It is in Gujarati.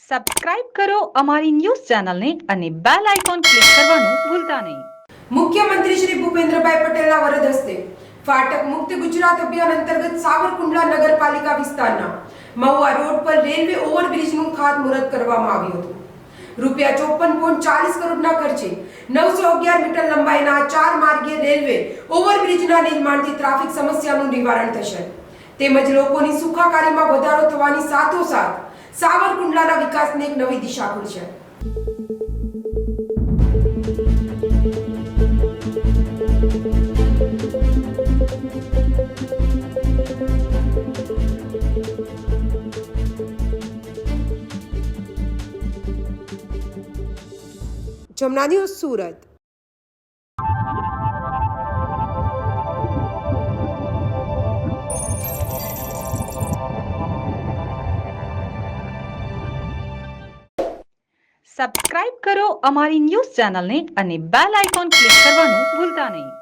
સબસ્ક્રાઇબ કરો અમારી ન્યૂઝ ચેનલને અને બેલ આઇકોન ક્લિક કરવાનું ભૂલતા નહીં. મુખ્યમંત્રી શ્રી ભૂપેન્દ્રભાઈ પટેલના વરદ હસ્તે ફાટક મુક્ત ગુજરાત અભિયાન અંતર્ગત સાવરકુંડલા નગરપાલિકા વિસ્તારના મહુવા રોડ પર રેલવે ઓવરબ્રિજનું ખાતમુહૂર્ત કરવામાં આવ્યું હતું. ₹54.40 કરોડના ખર્ચે 911 મીટર લંબાઈના 4 માર્ગીય રેલવે ઓવરબ્રિજના નિર્માણથી ટ્રાફિક સમસ્યાનું નિવારણ થશે તેમજ લોકોની સુખાકારીમાં વધારો થવાની સાથોસાથ સાવરકુંડલાના વિકાસને એક નવી દિશા ખુલશે. જમના ન્યૂઝ સુરત. સબસ્ક્રાઇબ કરો અમારી ન્યૂઝ ચેનલને અને બેલ આઇકોન ક્લિક કરવાનું ભૂલતા નહીં.